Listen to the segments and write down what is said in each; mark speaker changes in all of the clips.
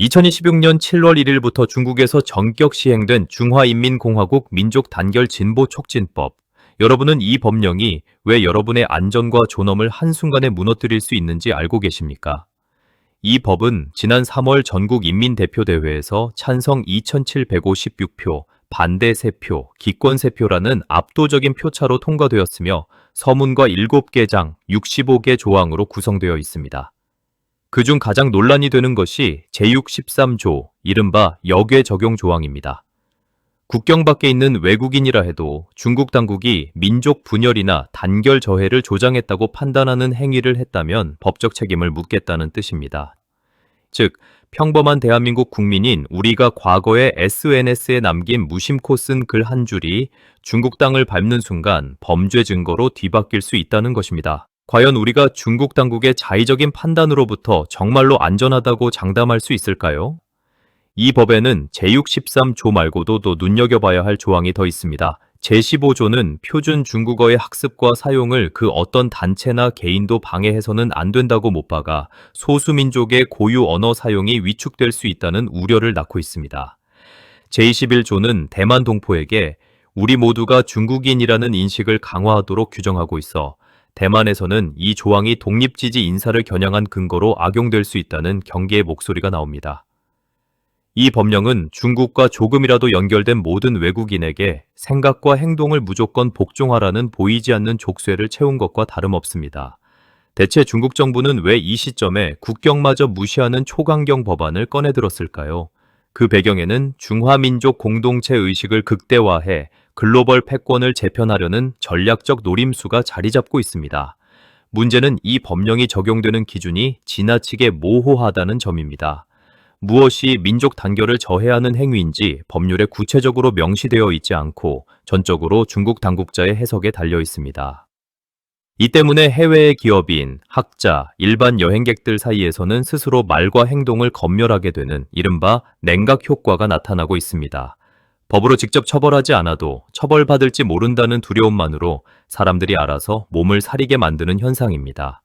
Speaker 1: 2026년 7월 1일부터 중국에서 전격 시행된 중화인민공화국 민족단결진보촉진법. 여러분은 이 법령이 왜 여러분의 안전과 존엄을 한순간에 무너뜨릴 수 있는지 알고 계십니까? 이 법은 지난 3월 전국인민대표대회에서 찬성 2,756표, 반대 3표, 기권 3표라는 압도적인 표차로 통과되었으며 서문과 7개 장, 65개 조항으로 구성되어 있습니다. 그중 가장 논란이 되는 것이 제613조, 이른바 역외 적용 조항입니다. 국경 밖에 있는 외국인이라 해도 중국 당국이 민족 분열이나 단결 저해를 조장했다고 판단하는 행위를 했다면 법적 책임을 묻겠다는 뜻입니다. 즉, 평범한 대한민국 국민인 우리가 과거에 SNS에 남긴 무심코 쓴 글 한 줄이 중국 땅을 밟는 순간 범죄 증거로 뒤바뀔 수 있다는 것입니다. 과연 우리가 중국 당국의 자의적인 판단으로부터 정말로 안전하다고 장담할 수 있을까요? 이 법에는 제613조 말고도 또 눈여겨봐야 할 조항이 더 있습니다. 제15조는 표준 중국어의 학습과 사용을 그 어떤 단체나 개인도 방해해서는 안 된다고 못 박아 소수민족의 고유 언어 사용이 위축될 수 있다는 우려를 낳고 있습니다. 제21조는 대만 동포에게 우리 모두가 중국인이라는 인식을 강화하도록 규정하고 있어 대만에서는 이 조항이 독립지지 인사를 겨냥한 근거로 악용될 수 있다는 경계의 목소리가 나옵니다. 이 법령은 중국과 조금이라도 연결된 모든 외국인에게 생각과 행동을 무조건 복종하라는 보이지 않는 족쇄를 채운 것과 다름없습니다. 대체 중국 정부는 왜 이 시점에 국경마저 무시하는 초강경 법안을 꺼내들었을까요? 그 배경에는 중화민족 공동체 의식을 극대화해 글로벌 패권을 재편하려는 전략적 노림수가 자리 잡고 있습니다. 문제는 이 법령이 적용되는 기준이 지나치게 모호하다는 점입니다. 무엇이 민족 단결을 저해하는 행위인지 법률에 구체적으로 명시되어 있지 않고 전적으로 중국 당국자의 해석에 달려 있습니다. 이 때문에 해외의 기업인, 학자, 일반 여행객들 사이에서는 스스로 말과 행동을 검열하게 되는 이른바 냉각 효과가 나타나고 있습니다. 법으로 직접 처벌하지 않아도 처벌받을지 모른다는 두려움만으로 사람들이 알아서 몸을 사리게 만드는 현상입니다.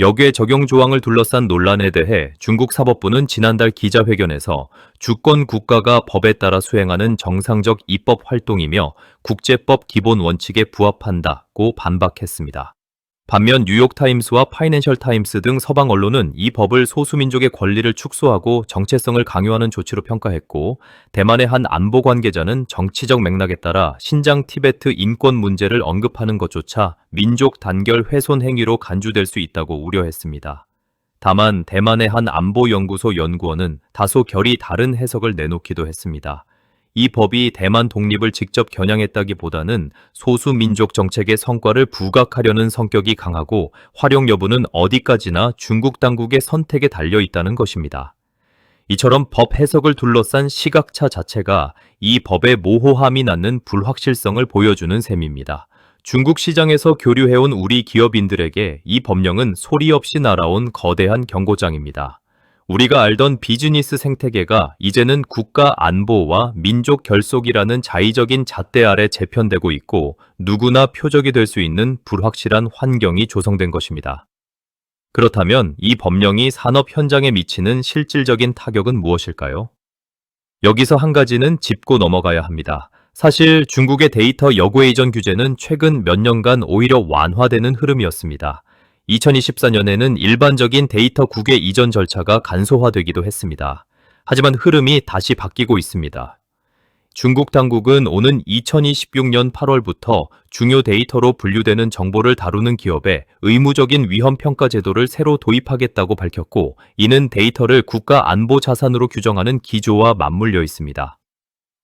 Speaker 1: 역외 적용 조항을 둘러싼 논란에 대해 중국 사법부는 지난달 기자회견에서 주권 국가가 법에 따라 수행하는 정상적 입법 활동이며 국제법 기본 원칙에 부합한다고 반박했습니다. 반면 뉴욕타임스와 파이낸셜 타임스 등 서방 언론은 이 법을 소수민족의 권리를 축소하고 정체성을 강요하는 조치로 평가했고, 대만의 한 안보 관계자는 정치적 맥락에 따라 신장 티베트 인권 문제를 언급하는 것조차 민족 단결 훼손 행위로 간주될 수 있다고 우려했습니다. 다만 대만의 한 안보연구소 연구원은 다소 결이 다른 해석을 내놓기도 했습니다. 이 법이 대만 독립을 직접 겨냥했다기보다는 소수민족 정책의 성과를 부각하려는 성격이 강하고 활용 여부는 어디까지나 중국 당국의 선택에 달려 있다는 것입니다. 이처럼 법 해석을 둘러싼 시각차 자체가 이 법의 모호함이 낳는 불확실성을 보여주는 셈입니다. 중국 시장에서 교류해온 우리 기업인들에게 이 법령은 소리 없이 날아온 거대한 경고장입니다. 우리가 알던 비즈니스 생태계가 이제는 국가 안보와 민족 결속이라는 자의적인 잣대 아래 재편되고 있고 누구나 표적이 될 수 있는 불확실한 환경이 조성된 것입니다. 그렇다면 이 법령이 산업 현장에 미치는 실질적인 타격은 무엇일까요? 여기서 한 가지는 짚고 넘어가야 합니다. 사실 중국의 데이터 역외 이전 규제는 최근 몇 년간 오히려 완화되는 흐름이었습니다. 2024년에는 일반적인 데이터 국외 이전 절차가 간소화되기도 했습니다. 하지만 흐름이 다시 바뀌고 있습니다. 중국 당국은 오는 2026년 8월부터 중요 데이터로 분류되는 정보를 다루는 기업에 의무적인 위험 평가 제도를 새로 도입하겠다고 밝혔고, 이는 데이터를 국가 안보 자산으로 규정하는 기조와 맞물려 있습니다.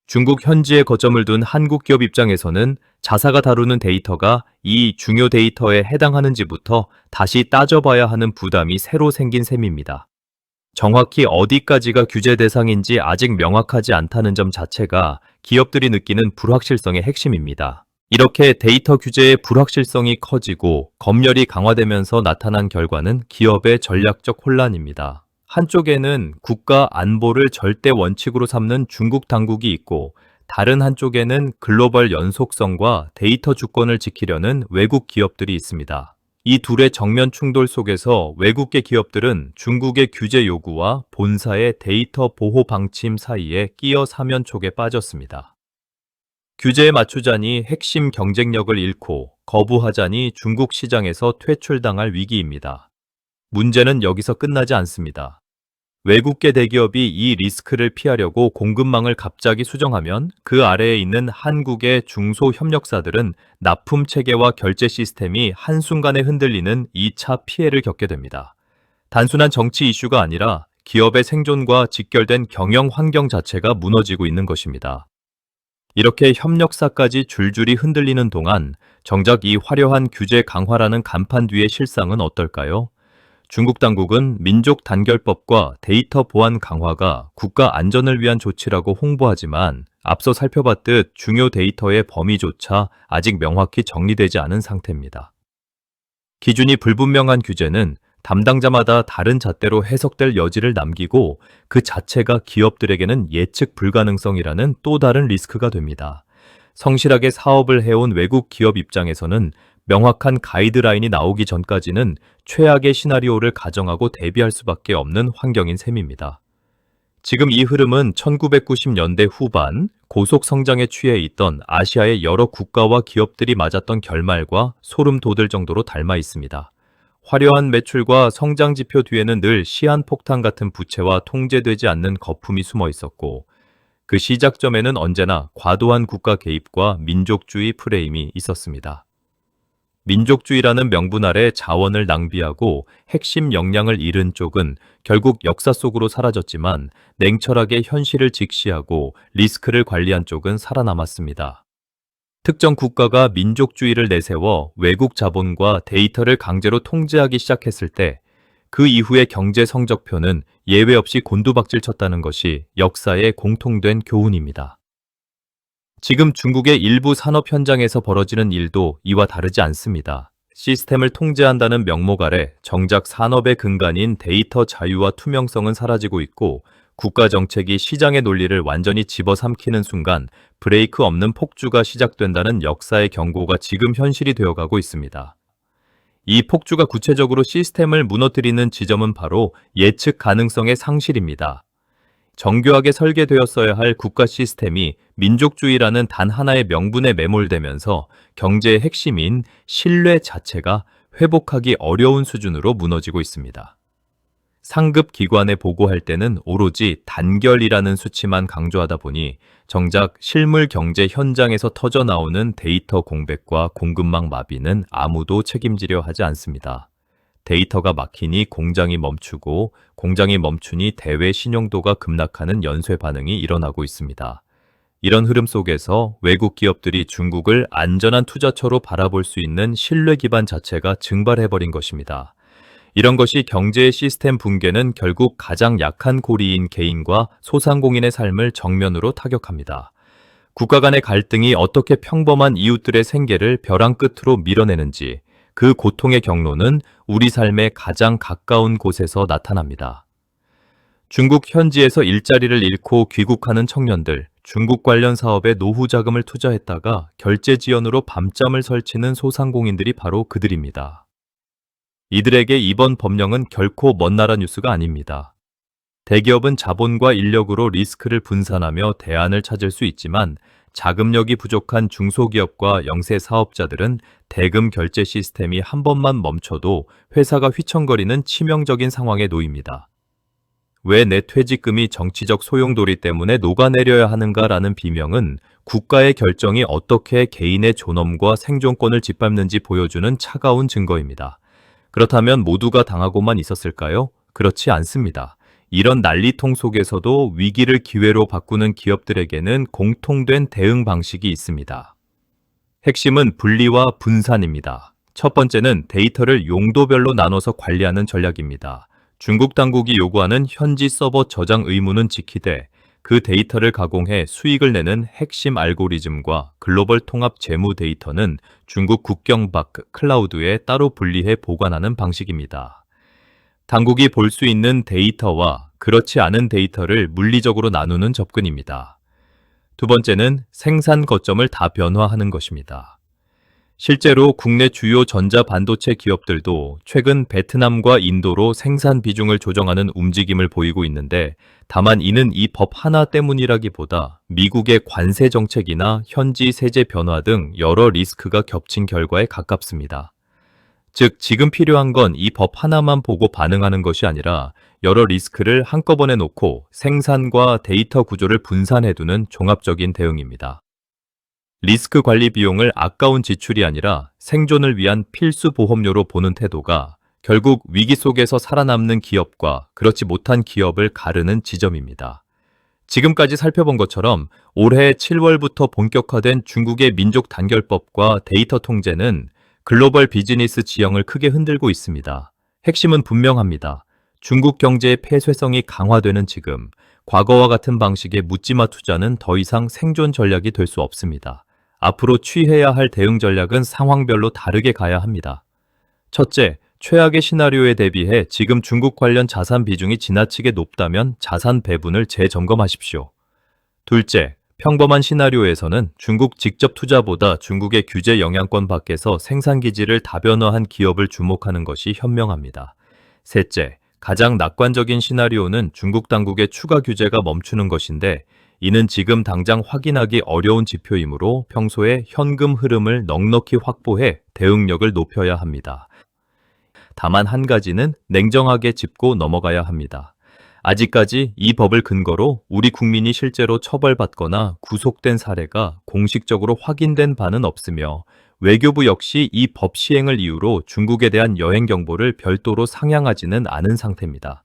Speaker 1: 중국 현지에 거점을 둔 한국 기업 입장에서는 자사가 다루는 데이터가 이 중요 데이터에 해당하는지부터 다시 따져봐야 하는 부담이 새로 생긴 셈입니다. 정확히 어디까지가 규제 대상인지 아직 명확하지 않다는 점 자체가 기업들이 느끼는 불확실성의 핵심입니다. 이렇게 데이터 규제의 불확실성이 커지고 검열이 강화되면서 나타난 결과는 기업의 전략적 혼란입니다. 한쪽에는 국가 안보를 절대 원칙으로 삼는 중국 당국이 있고, 다른 한쪽에는 글로벌 연속성과 데이터 주권을 지키려는 외국 기업들이 있습니다. 이 둘의 정면 충돌 속에서 외국계 기업들은 중국의 규제 요구와 본사의 데이터 보호 방침 사이에 끼어 사면촉에 빠졌습니다. 규제에 맞추자니 핵심 경쟁력을 잃고 거부하자니 중국 시장에서 퇴출당할 위기입니다. 문제는 여기서 끝나지 않습니다. 외국계 대기업이 이 리스크를 피하려고 공급망을 갑자기 수정하면 그 아래에 있는 한국의 중소협력사들은 납품 체계와 결제 시스템이 한순간에 흔들리는 2차 피해를 겪게 됩니다. 단순한 정치 이슈가 아니라 기업의 생존과 직결된 경영 환경 자체가 무너지고 있는 것입니다. 이렇게 협력사까지 줄줄이 흔들리는 동안 정작 이 화려한 규제 강화라는 간판 뒤의 실상은 어떨까요? 중국 당국은 민족 단결법과 데이터 보안 강화가 국가 안전을 위한 조치라고 홍보하지만 앞서 살펴봤듯 중요 데이터의 범위조차 아직 명확히 정리되지 않은 상태입니다. 기준이 불분명한 규제는 담당자마다 다른 잣대로 해석될 여지를 남기고 그 자체가 기업들에게는 예측 불가능성이라는 또 다른 리스크가 됩니다. 성실하게 사업을 해온 외국 기업 입장에서는 명확한 가이드라인이 나오기 전까지는 최악의 시나리오를 가정하고 대비할 수밖에 없는 환경인 셈입니다. 지금 이 흐름은 1990년대 후반 고속 성장에 취해 있던 아시아의 여러 국가와 기업들이 맞았던 결말과 소름 돋을 정도로 닮아 있습니다. 화려한 매출과 성장 지표 뒤에는 늘 시한폭탄 같은 부채와 통제되지 않는 거품이 숨어 있었고, 그 시작점에는 언제나 과도한 국가 개입과 민족주의 프레임이 있었습니다. 민족주의라는 명분 아래 자원을 낭비하고 핵심 역량을 잃은 쪽은 결국 역사 속으로 사라졌지만 냉철하게 현실을 직시하고 리스크를 관리한 쪽은 살아남았습니다. 특정 국가가 민족주의를 내세워 외국 자본과 데이터를 강제로 통제하기 시작했을 때 그 이후의 경제 성적표는 예외 없이 곤두박질 쳤다는 것이 역사의 공통된 교훈입니다. 지금 중국의 일부 산업 현장에서 벌어지는 일도 이와 다르지 않습니다. 시스템을 통제한다는 명목 아래 정작 산업의 근간인 데이터 자유와 투명성은 사라지고 있고 국가 정책이 시장의 논리를 완전히 집어삼키는 순간 브레이크 없는 폭주가 시작된다는 역사의 경고가 지금 현실이 되어가고 있습니다. 이 폭주가 구체적으로 시스템을 무너뜨리는 지점은 바로 예측 가능성의 상실입니다. 정교하게 설계되었어야 할 국가 시스템이 민족주의라는 단 하나의 명분에 매몰되면서 경제의 핵심인 신뢰 자체가 회복하기 어려운 수준으로 무너지고 있습니다. 상급 기관에 보고할 때는 오로지 단결이라는 수치만 강조하다 보니 정작 실물 경제 현장에서 터져나오는 데이터 공백과 공급망 마비는 아무도 책임지려 하지 않습니다. 데이터가 막히니 공장이 멈추고 공장이 멈추니 대외 신용도가 급락하는 연쇄 반응이 일어나고 있습니다. 이런 흐름 속에서 외국 기업들이 중국을 안전한 투자처로 바라볼 수 있는 신뢰 기반 자체가 증발해버린 것입니다. 이런 것이 경제의 시스템 붕괴는 결국 가장 약한 고리인 개인과 소상공인의 삶을 정면으로 타격합니다. 국가 간의 갈등이 어떻게 평범한 이웃들의 생계를 벼랑 끝으로 밀어내는지 그 고통의 경로는 우리 삶의 가장 가까운 곳에서 나타납니다. 중국 현지에서 일자리를 잃고 귀국하는 청년들, 중국 관련 사업에 노후 자금을 투자했다가 결제 지연으로 밤잠을 설치는 소상공인들이 바로 그들입니다. 이들에게 이번 법령은 결코 먼 나라 뉴스가 아닙니다. 대기업은 자본과 인력으로 리스크를 분산하며 대안을 찾을 수 있지만 자금력이 부족한 중소기업과 영세 사업자들은 대금 결제 시스템이 한 번만 멈춰도 회사가 휘청거리는 치명적인 상황에 놓입니다. 왜 내 퇴직금이 정치적 소용돌이 때문에 녹아내려야 하는가라는 비명은 국가의 결정이 어떻게 개인의 존엄과 생존권을 짓밟는지 보여주는 차가운 증거입니다. 그렇다면 모두가 당하고만 있었을까요? 그렇지 않습니다. 이런 난리통 속에서도 위기를 기회로 바꾸는 기업들에게는 공통된 대응 방식이 있습니다. 핵심은 분리와 분산입니다. 첫 번째는 데이터를 용도별로 나눠서 관리하는 전략입니다. 중국 당국이 요구하는 현지 서버 저장 의무는 지키되 그 데이터를 가공해 수익을 내는 핵심 알고리즘과 글로벌 통합 재무 데이터는 중국 국경 밖 클라우드에 따로 분리해 보관하는 방식입니다. 당국이 볼 수 있는 데이터와 그렇지 않은 데이터를 물리적으로 나누는 접근입니다. 두 번째는 생산 거점을 다변화하는 것입니다. 실제로 국내 주요 전자반도체 기업들도 최근 베트남과 인도로 생산 비중을 조정하는 움직임을 보이고 있는데, 다만 이는 이 법 하나 때문이라기보다 미국의 관세 정책이나 현지 세제 변화 등 여러 리스크가 겹친 결과에 가깝습니다. 즉, 지금 필요한 건 이 법 하나만 보고 반응하는 것이 아니라 여러 리스크를 한꺼번에 놓고 생산과 데이터 구조를 분산해두는 종합적인 대응입니다. 리스크 관리 비용을 아까운 지출이 아니라 생존을 위한 필수 보험료로 보는 태도가 결국 위기 속에서 살아남는 기업과 그렇지 못한 기업을 가르는 지점입니다. 지금까지 살펴본 것처럼 올해 7월부터 본격화된 중국의 민족 단결법과 데이터 통제는 글로벌 비즈니스 지형을 크게 흔들고 있습니다. 핵심은 분명합니다. 중국 경제의 폐쇄성이 강화되는 지금, 과거와 같은 방식의 묻지마 투자는 더 이상 생존 전략이 될 수 없습니다. 앞으로 취해야 할 대응 전략은 상황별로 다르게 가야 합니다. 첫째, 최악의 시나리오에 대비해 지금 중국 관련 자산 비중이 지나치게 높다면 자산 배분을 재점검하십시오. 둘째, 평범한 시나리오에서는 중국 직접 투자보다 중국의 규제 영향권 밖에서 생산기지를 다변화한 기업을 주목하는 것이 현명합니다. 셋째, 가장 낙관적인 시나리오는 중국 당국의 추가 규제가 멈추는 것인데, 이는 지금 당장 확인하기 어려운 지표이므로 평소에 현금 흐름을 넉넉히 확보해 대응력을 높여야 합니다. 다만 한 가지는 냉정하게 짚고 넘어가야 합니다. 아직까지 이 법을 근거로 우리 국민이 실제로 처벌받거나 구속된 사례가 공식적으로 확인된 바는 없으며, 외교부 역시 이 법 시행을 이유로 중국에 대한 여행 경보를 별도로 상향하지는 않은 상태입니다.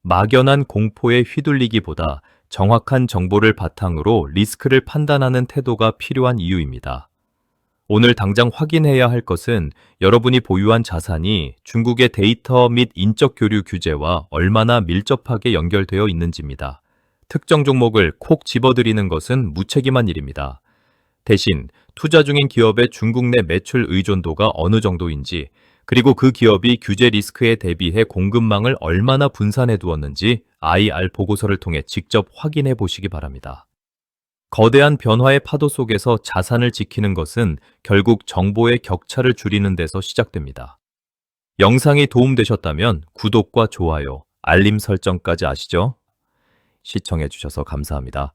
Speaker 1: 막연한 공포에 휘둘리기보다 정확한 정보를 바탕으로 리스크를 판단하는 태도가 필요한 이유입니다. 오늘 당장 확인해야 할 것은 여러분이 보유한 자산이 중국의 데이터 및 인적 교류 규제와 얼마나 밀접하게 연결되어 있는지입니다. 특정 종목을 콕 집어들이는 것은 무책임한 일입니다. 대신 투자 중인 기업의 중국 내 매출 의존도가 어느 정도인지, 그리고 그 기업이 규제 리스크에 대비해 공급망을 얼마나 분산해 두었는지 IR 보고서를 통해 직접 확인해 보시기 바랍니다. 거대한 변화의 파도 속에서 자산을 지키는 것은 결국 정보의 격차를 줄이는 데서 시작됩니다. 영상이 도움되셨다면 구독과 좋아요, 알림 설정까지 아시죠? 시청해 주셔서 감사합니다.